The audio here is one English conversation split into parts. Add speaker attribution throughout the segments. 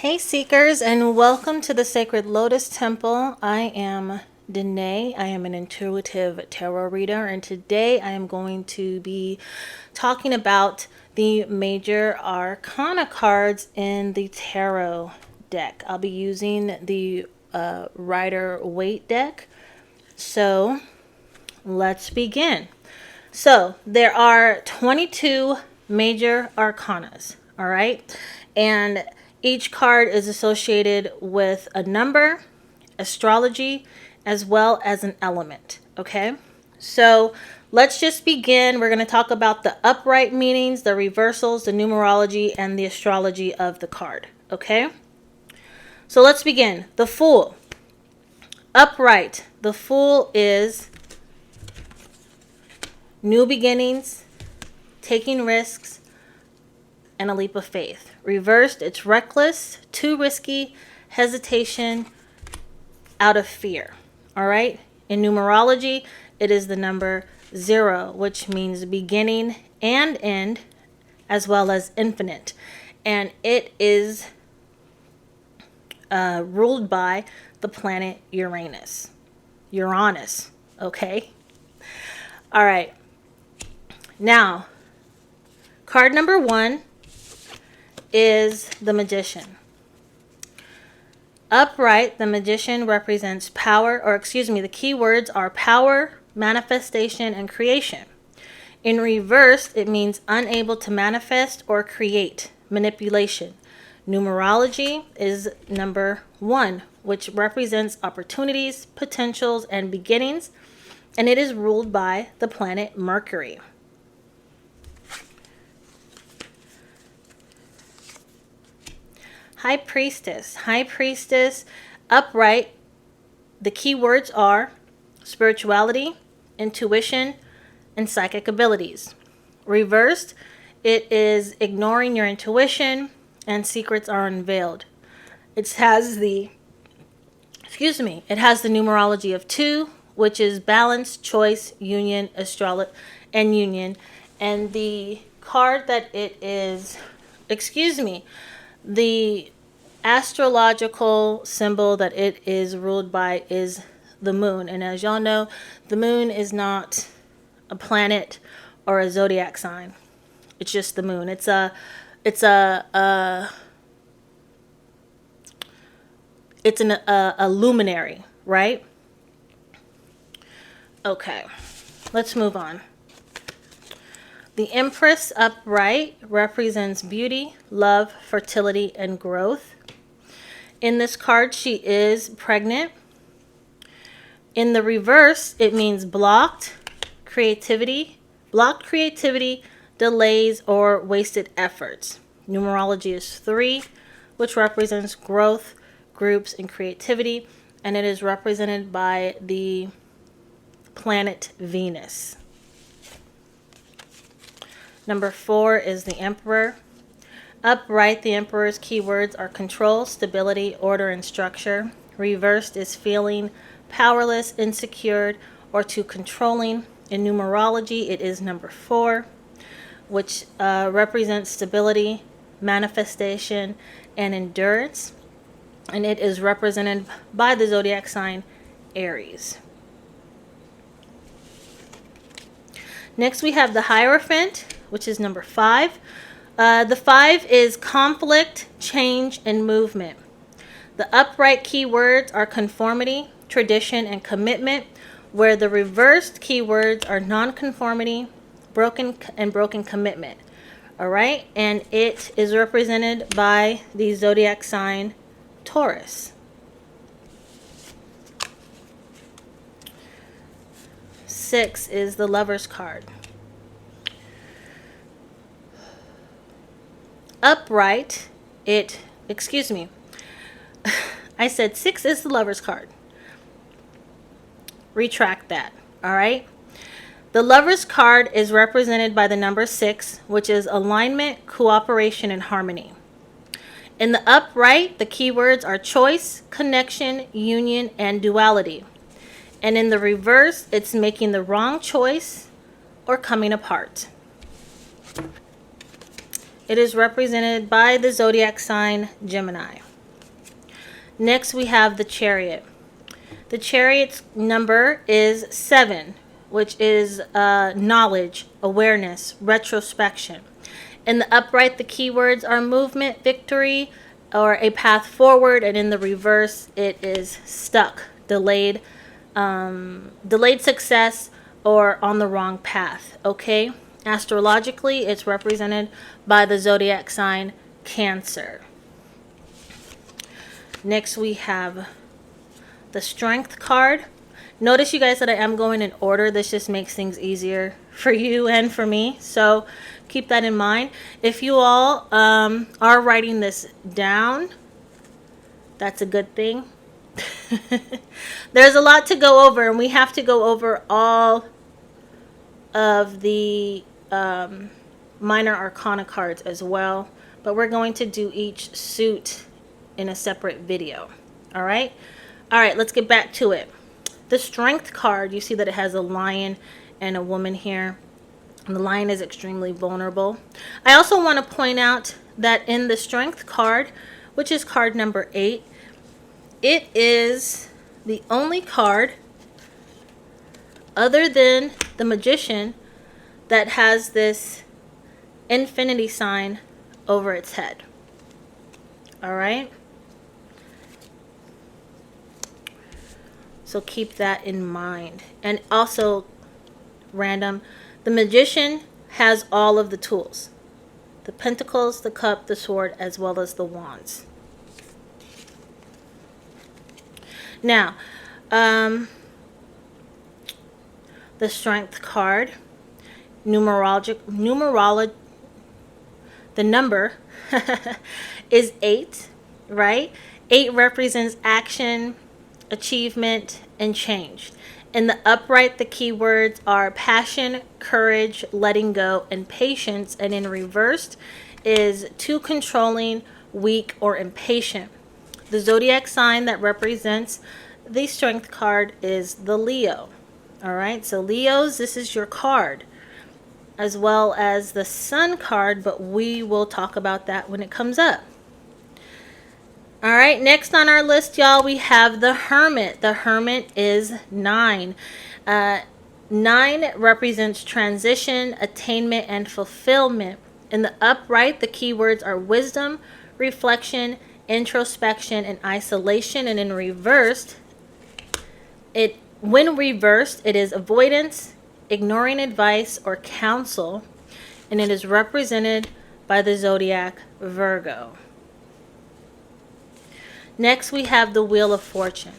Speaker 1: Hey Seekers, and welcome to the Sacred Lotus Temple. I am Danae. I am an intuitive tarot reader, and today I am going to be talking about the Major Arcana cards in the tarot deck. I'll be using the Rider-Waite deck. So let's begin. So there are 22 Major Arcanas, all right? And each card is associated with a number, astrology, as well as an element, okay? So let's just begin. We're going to talk about the upright meanings, the reversals, the numerology, and the astrology of the card, okay? So let's begin. The Fool. Upright. The Fool is new beginnings, taking risks, and a leap of faith. Reversed, it's reckless, too risky, hesitation, out of fear. All right? In numerology, it is the number 0, which means beginning and end, as well as infinite. And it is ruled by the planet Uranus. Okay? All right. Now, card number 1 is the Magician. Upright, the Magician represents power, the key words are power, manifestation, and creation. In reverse, it means unable to manifest or create, manipulation. Numerology is number 1, which represents opportunities, potentials, and beginnings, and it is ruled by the planet Mercury. High Priestess. High Priestess, upright, the key words are spirituality, intuition, and psychic abilities. Reversed, it is ignoring your intuition and secrets are unveiled. It has the numerology of 2, which is balance, choice, union, astrology, and union. And the card that it is, the astrological symbol that it is ruled by is the moon. And as y'all know, the moon is not a planet or a zodiac sign. It's just the moon. It's a luminary, right? Okay, let's move on. The Empress upright represents beauty, love, fertility, and growth. In this card, she is pregnant. In the reverse, it means blocked creativity, delays, or wasted efforts. Numerology is 3, which represents growth, groups, and creativity, and it is represented by the planet Venus. Number 4 is the Emperor. Upright, the Emperor's keywords are control, stability, order, and structure. Reversed is feeling powerless, insecure, or too controlling. In numerology, it is number 4, which represents stability, manifestation, and endurance. And it is represented by the zodiac sign Aries. Next, we have the Hierophant, which is number 5. The 5 is conflict, change, and movement. The upright keywords are conformity, tradition, and commitment, where the reversed keywords are nonconformity, broken commitment. All right, and it is represented by the zodiac sign Taurus. 6 is the Lover's card. Upright, I said 6 is the Lover's card. Retract that, all right? The Lover's card is represented by the number 6, which is alignment, cooperation, and harmony. In the upright, the keywords are choice, connection, union, and duality. And in the reverse, it's making the wrong choice or coming apart. It is represented by the zodiac sign Gemini. Next, we have the Chariot. The Chariot's number is 7, which is knowledge, awareness, retrospection. In the upright, the keywords are movement, victory, or a path forward, and in the reverse, it is stuck, delayed success, or on the wrong path. Okay? Astrologically, it's represented by the zodiac sign Cancer. Next, we have the Strength card. Notice, you guys, that I am going in order. This just makes things easier for you and for me. So keep that in mind. If you all are writing this down, that's a good thing. There's a lot to go over, and we have to go over all of the minor arcana cards as well. But we're going to do each suit in a separate video. All right? All right, let's get back to it. The Strength card, you see that it has a lion and a woman here. And the lion is extremely vulnerable. I also want to point out that in the Strength card, which is card number 8, it is the only card other than the Magician that has this infinity sign over its head. All right? So keep that in mind. And also, random, the Magician has all of the tools. The Pentacles, the Cup, the Sword, as well as the Wands. Now, the Strength card, numerology, the number is 8, right? 8 represents action, achievement, and change. In the upright, the keywords are passion, courage, letting go, and patience. And in reversed is too controlling, weak, or impatient. The zodiac sign that represents the Strength card is the Leo. All right, so Leos, this is your card, as well as the Sun card, but we will talk about that when it comes up. All right, next on our list, y'all, we have the Hermit. The Hermit is 9. 9 represents transition, attainment, and fulfillment. In the upright, the keywords are wisdom, reflection, introspection, and isolation. And in reversed, when reversed, it is avoidance, ignoring advice or counsel, and it is represented by the zodiac Virgo. Next, we have the Wheel of Fortune.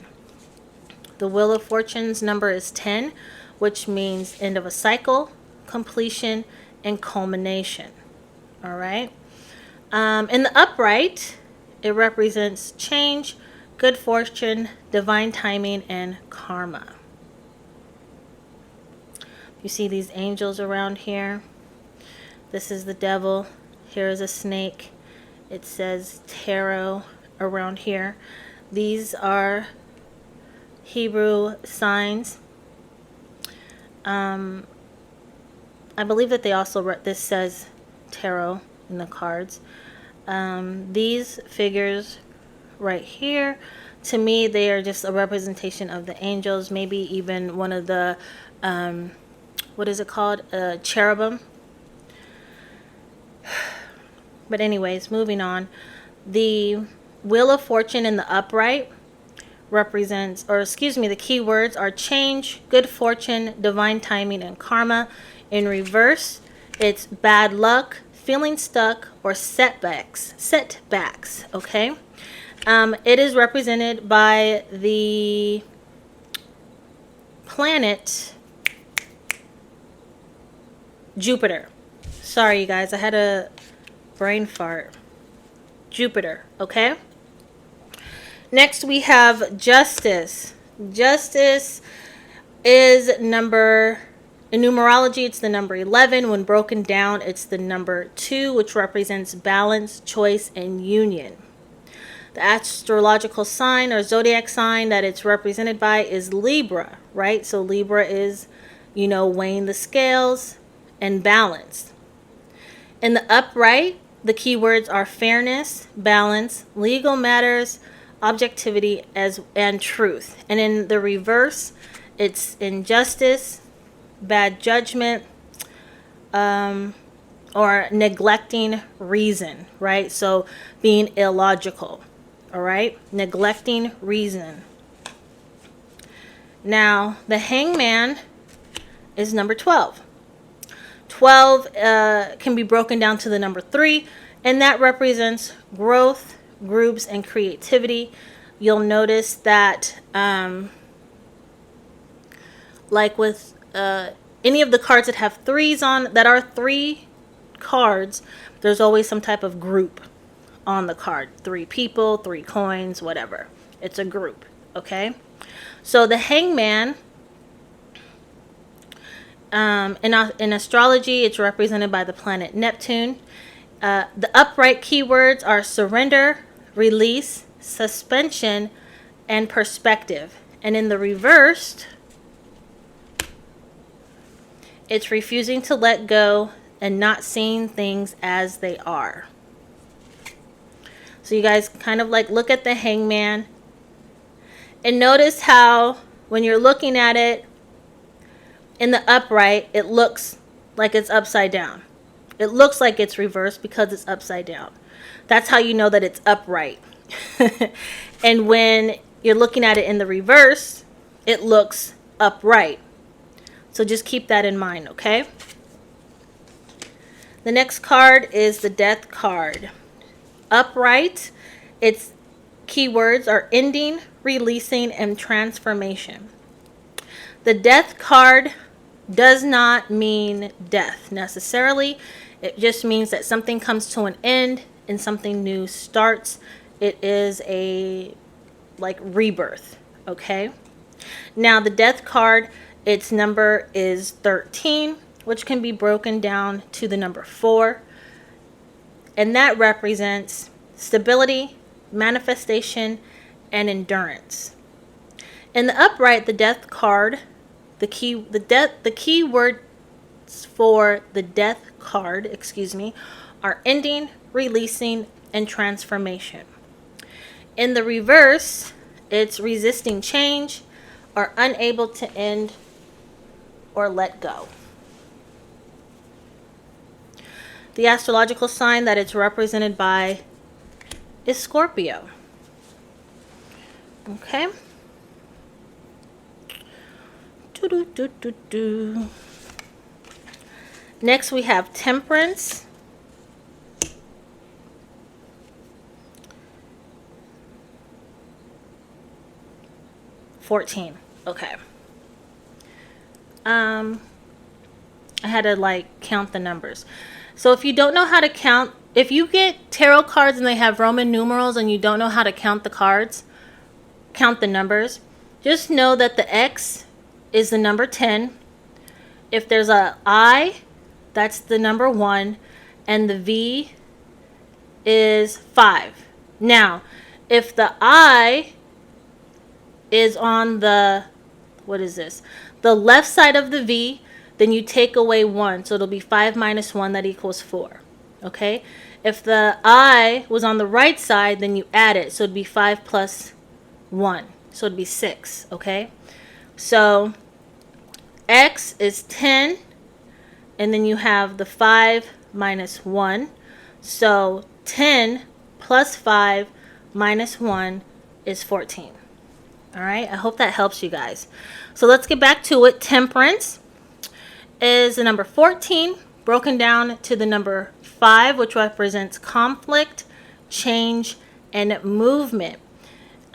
Speaker 1: The Wheel of Fortune's number is 10, which means end of a cycle, completion, and culmination. All right. In the upright, it represents change, good fortune, divine timing, and karma. You see these angels around here. This is the devil. Here is a snake. It says tarot around here. These are Hebrew signs. I believe that they also this says tarot in the cards. These figures right here, to me, they are just a representation of the angels. Maybe even one of the what is it called? Cherubim. But anyways, moving on. The Wheel of Fortune in the upright represents, or excuse me, the keywords are change, good fortune, divine timing, and karma. In reverse, it's bad luck, feeling stuck, or setbacks, okay? It is represented by the planet Jupiter. Sorry, you guys, I had a brain fart. Jupiter, okay? Next, we have Justice. Justice is number, in numerology, it's the number 11. When broken down, it's the number 2, which represents balance, choice, and union. The astrological sign or zodiac sign that it's represented by is Libra, right? So Libra is, weighing the scales and balance. In the upright, the keywords are fairness, balance, legal matters, objectivity and truth. And in the reverse, it's injustice, bad judgment, or neglecting reason, right? So being illogical, all right? Neglecting reason. Now, the Hangman is number 12. 12 can be broken down to the number 3, and that represents growth, groups, and creativity. You'll notice that, like with any of the cards that have 3s on, that are 3 cards, there's always some type of group on the card. 3 people, 3 coins, whatever. It's a group, okay? So the Hangman, in astrology, it's represented by the planet Neptune. The upright keywords are surrender, release, suspension, and perspective. And in the reversed, it's refusing to let go and not seeing things as they are. So you guys kind of like look at the Hangman and notice how when you're looking at it in the upright, it looks like it's upside down. It looks like it's reversed because it's upside down. That's how you know that it's upright. And when you're looking at it in the reverse, it looks upright. So just keep that in mind, okay? The next card is the Death card. Upright, its keywords are ending, releasing, and transformation. The Death card does not mean death necessarily. It just means that something comes to an end and something new starts. It is a like rebirth, okay? Now the Death card, its number is 13, which can be broken down to the number 4. And that represents stability, manifestation, and endurance. In the upright, the Death card, the key words for the Death card, are ending, releasing, and transformation. In the reverse, it's resisting change or unable to end or let go. The astrological sign that it's represented by is Scorpio. Okay. Next we have Temperance. $14. Okay. I had to like count the numbers. So if you don't know how to count, if you get tarot cards and they have Roman numerals and you don't know how to count the cards, count the numbers, just know that the X is the number 10. If there's a I, that's the number 1, and the V is 5. Now, if the I is on the, what is this? The left side of the V, then you take away 1. So it'll be 5 minus 1, that equals 4. Okay? If the I was on the right side, then you add it. So it'd be 5 plus 1. So it'd be 6. Okay? So X is 10. And then you have the 5 minus 1. So 10 plus 5 minus 1 is 14. All right? I hope that helps you guys. So let's get back to it. Temperance is the number 14, broken down to the number 5, which represents conflict, change, and movement.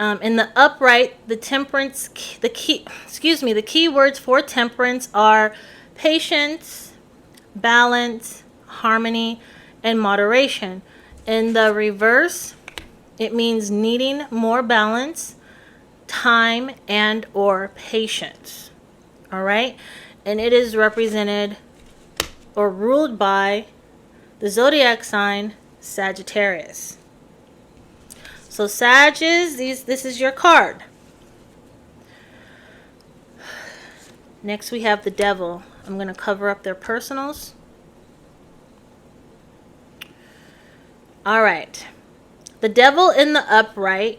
Speaker 1: In the upright, the Temperance, the key words for Temperance are patience, balance, harmony, and moderation. In the reverse, it means needing more balance, time, and or patience. All right? And it is represented or ruled by the zodiac sign Sagittarius. So Sages, this is your card. Next we have the Devil. I'm going to cover up their personals. All right. The Devil in the upright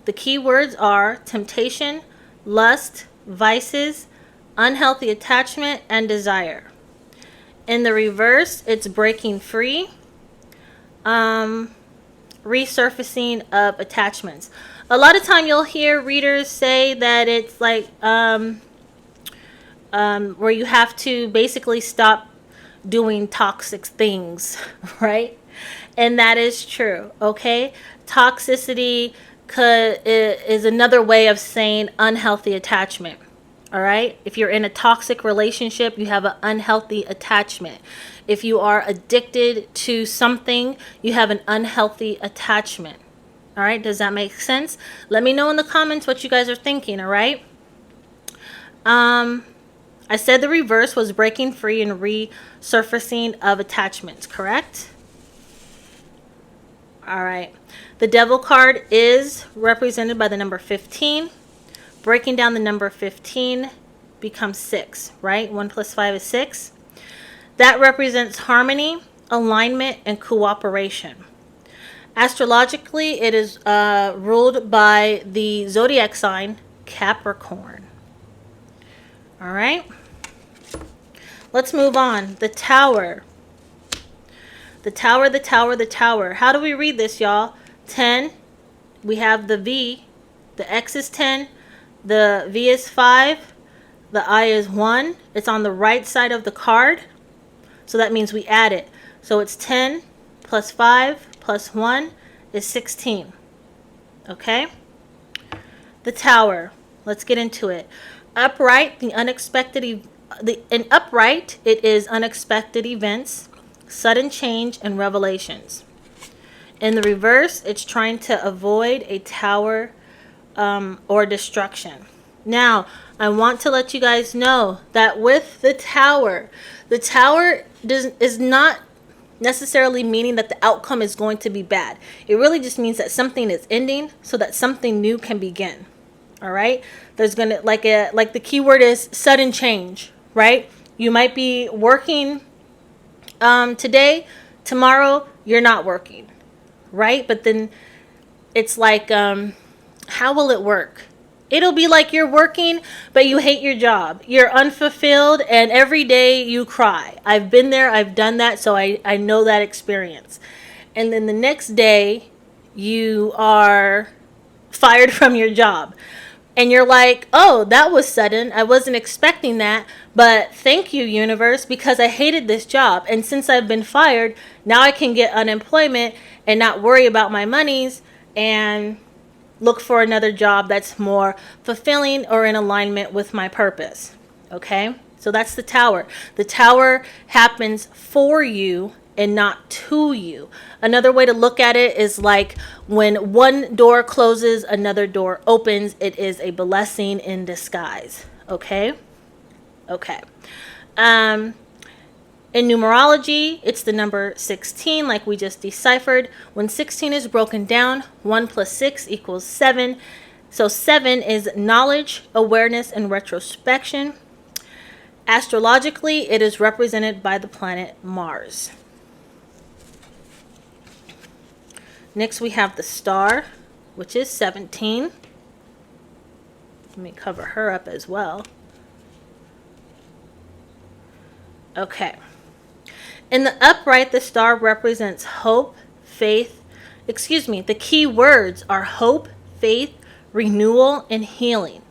Speaker 1: The key words are temptation, lust, vices, unhealthy attachment, and desire. In the reverse, it's breaking free, resurfacing of attachments. A lot of time you'll hear readers say that it's like where you have to basically stop doing toxic things, right? And that is true, okay? Toxicity is another way of saying unhealthy attachment, all right? If you're in a toxic relationship, you have an unhealthy attachment. If you are addicted to something, you have an unhealthy attachment, all right? Does that make sense? Let me know in the comments what you guys are thinking, all right? I said the reverse was breaking free and resurfacing of attachments, correct? All right. The devil card is represented by the number 15. Breaking down the number 15 becomes 6, right? 1 plus 5 is 6. That represents harmony, alignment, and cooperation. Astrologically, it is ruled by the zodiac sign Capricorn. All right. Let's move on. The Tower. The Tower, the Tower, the Tower. How do we read this, y'all? 10. We have the V. The X is 10. The V is 5. The I is 1. It's on the right side of the card. So that means we add it. So it's 10 plus 5 plus 1 is 16. Okay? The Tower. Let's get into it. Upright, in upright, it is unexpected events, sudden change, and revelations. In the reverse, it's trying to avoid a tower or destruction. Now, I want to let you guys know that with the Tower is not necessarily meaning that the outcome is going to be bad. It really just means that something is ending so that something new can begin. All right, there's gonna like the keyword is sudden change, right? You might be working today, tomorrow you're not working, right? But then it's like, how will it work? It'll be like you're working, but you hate your job. You're unfulfilled, and every day you cry. I've been there, I've done that, so I know that experience. And then the next day you are fired from your job. And you're like, oh, that was sudden. I wasn't expecting that. But thank you, universe, because I hated this job. And since I've been fired, now I can get unemployment and not worry about my monies and look for another job that's more fulfilling or in alignment with my purpose. Okay? So that's the Tower. The Tower happens for you and not to you. Another way to look at it is like when one door closes, another door opens. It is a blessing in disguise. Okay? Okay. In numerology, it's the number 16, like we just deciphered. When 16 is broken down, 1 plus 6 equals 7. So 7 is knowledge, awareness, and retrospection. Astrologically, it is represented by the planet Mars. Next, we have the Star, which is 17. Let me cover her up as well. Okay. In the upright, the Star represents hope, faith. The key words are hope, faith, renewal, and healing.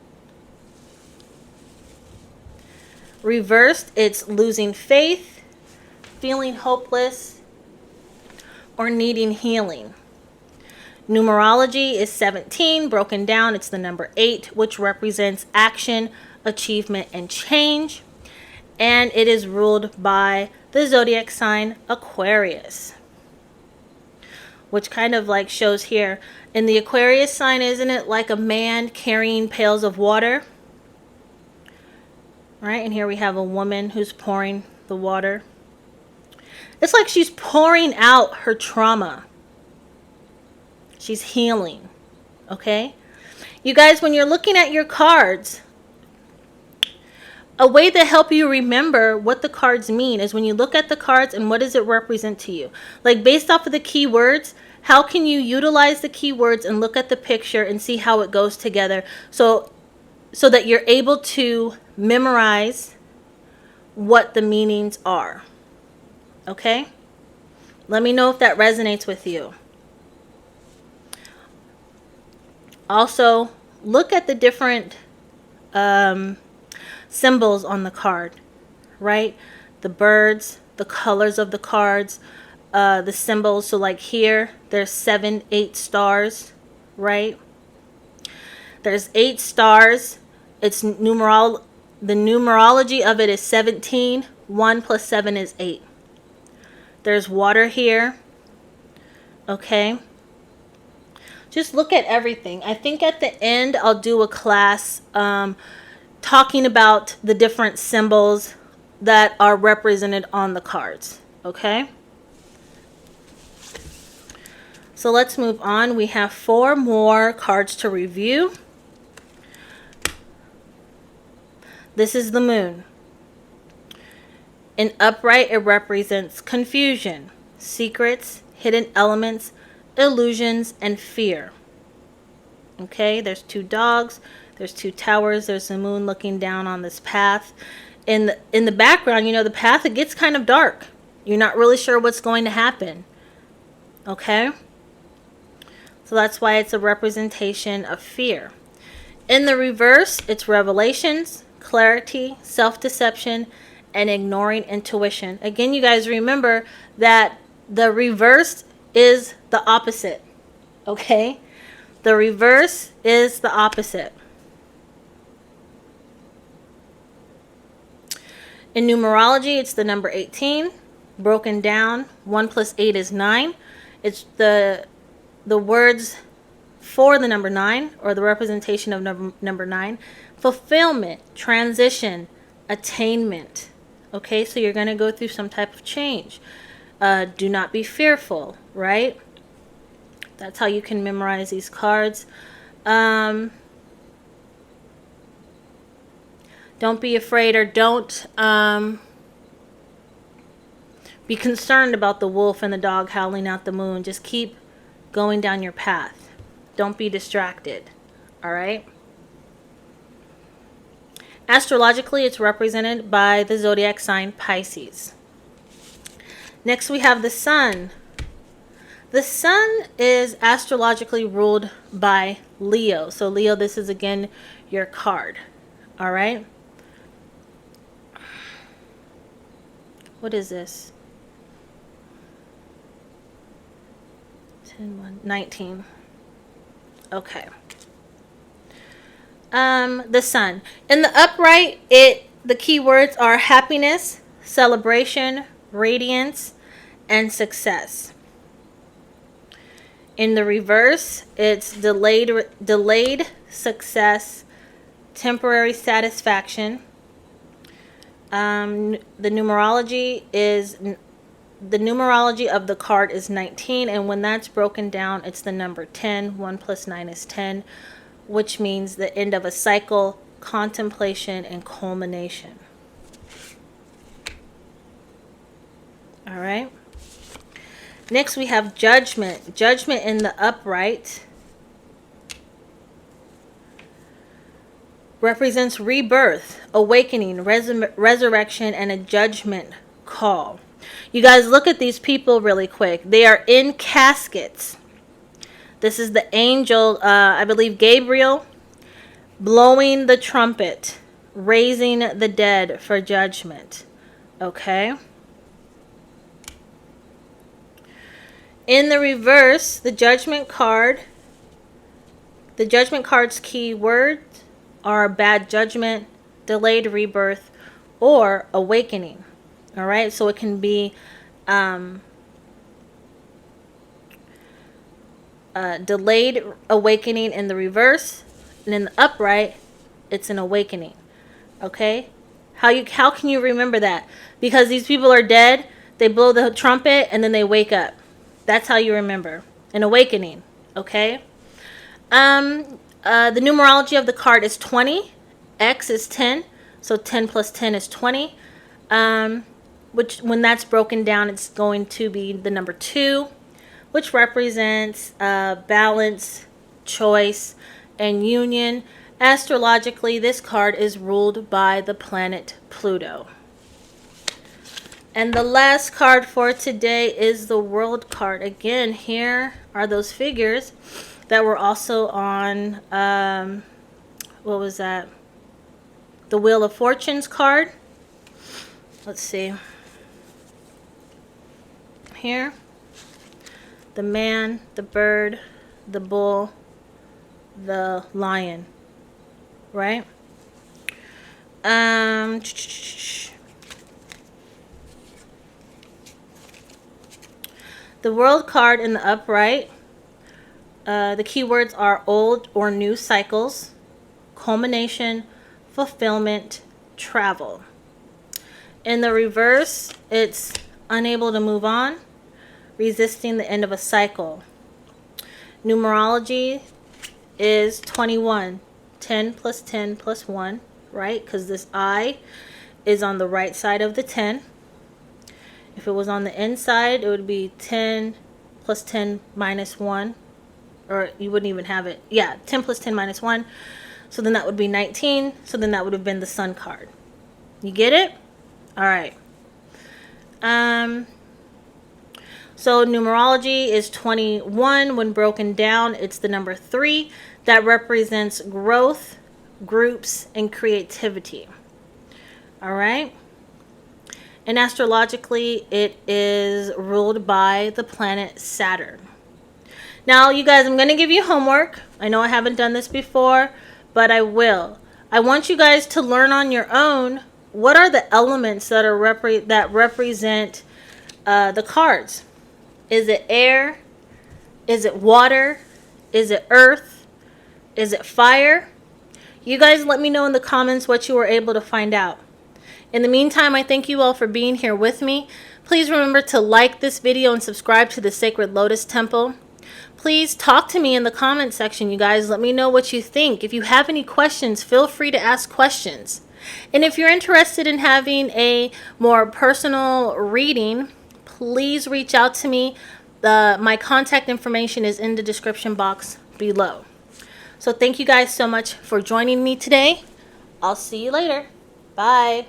Speaker 1: Reversed, it's losing faith, feeling hopeless, or needing healing. Numerology is 17. Broken down, it's the number 8, which represents action, achievement, and change. And it is ruled by the zodiac sign Aquarius, which kind of like shows here. In the Aquarius sign, isn't it like a man carrying pails of water? Right? And here we have a woman who's pouring the water. It's like she's pouring out her trauma. She's healing. Okay? You guys, when you're looking at your cards, a way to help you remember what the cards mean is when you look at the cards and what does it represent to you. Like based off of the key words, how can you utilize the keywords and look at the picture and see how it goes together, so that you're able to memorize what the meanings are. Okay? Let me know if that resonates with you. Also, look at the different symbols on the card, right? The birds, the colors of the cards, the symbols. So like here, there's 7, 8 stars, right? There's 8 stars. It's the numerology of it is 17. 1 plus 7 is 8. There's water here. Okay. Just look at everything. I think at the end I'll do a class talking about the different symbols that are represented on the cards. Okay. So let's move on. We have 4 more cards to review. This is the moon. In upright, it represents confusion, secrets, hidden elements, illusions, and fear. Okay, there's 2 dogs, there's 2 towers, there's the moon looking down on this path. In the background, you know, the path, it gets kind of dark. You're not really sure what's going to happen. Okay? So that's why it's a representation of fear. In the reverse, it's revelations, clarity, self-deception, and ignoring intuition. Again, you guys remember that the reverse is the opposite. Okay? The reverse is the opposite. In numerology, it's the number 18. Broken down, 1 plus 8 is 9. It's the words for the number 9, or the representation of number 9. Fulfillment, transition, attainment. Okay, so you're going to go through some type of change. Do not be fearful, right? That's how you can memorize these cards. Don't be afraid, or don't be concerned about the wolf and the dog howling at the moon. Just keep going down your path. Don't be distracted. All right? Astrologically, it's represented by the zodiac sign Pisces. Next, we have the sun. The sun is astrologically ruled by Leo. So Leo, this is again your card. All right? What is this? 10, 1, 19. Okay. The sun. In the upright, the keywords are happiness, celebration, radiance, and success. In the reverse, it's delayed success, temporary satisfaction. The numerology of the card is 19, and when that's broken down, it's the number 10. 1 plus 9 is 10, which means the end of a cycle, contemplation, and culmination. All right. Next, we have judgment. Judgment in the upright represents rebirth, awakening, resurrection, and a judgment call. You guys, look at these people really quick. They are in caskets. This is the angel, I believe Gabriel, blowing the trumpet, raising the dead for judgment. Okay? In the reverse, the judgment card's key words are bad judgment, delayed rebirth, or awakening. All right? So it can be delayed awakening in the reverse, and in the upright, it's an awakening. Okay? How can you remember that? Because these people are dead, they blow the trumpet, and then they wake up. That's how you remember. An awakening. Okay? The numerology of the card is 20. X is 10. So 10 plus 10 is 20. Which, when that's broken down, it's going to be the number 2. which represents balance, choice, and union. Astrologically, this card is ruled by the planet Pluto. And the last card for today is the World card. Again, here are those figures that were also on, what was that? The Wheel of Fortunes card. Let's see. Here. The man, the bird, the bull, the lion. Right? The World card in the upright, the keywords are old or new cycles, culmination, fulfillment, travel. In the reverse, it's unable to move on, resisting the end of a cycle. Numerology is 21, 10 plus 10 plus 1, right? Because this I is on the right side of the 10. If it was on the inside, it would be 10 plus 10 minus 1. Or you wouldn't even have it. Yeah, 10 plus 10 minus 1. So then that would be 19. So then that would have been the Sun card. You get it? All right. So numerology is 21. When broken down, it's the number 3. That represents growth, groups, and creativity. All right. And astrologically, it is ruled by the planet Saturn. Now, you guys, I'm going to give you homework. I know I haven't done this before, but I will. I want you guys to learn on your own what are the elements that are represent the cards. Is it air? Is it water? Is it earth? Is it fire? You guys let me know in the comments what you were able to find out. In the meantime, I thank you all for being here with me. Please remember to like this video and subscribe to the Sacred Lotus Temple. Please talk to me in the comment section, you guys. Let me know what you think. If you have any questions, feel free to ask questions. And if you're interested in having a more personal reading, please reach out to me. My contact information is in the description box below. So thank you guys so much for joining me today. I'll see you later. Bye.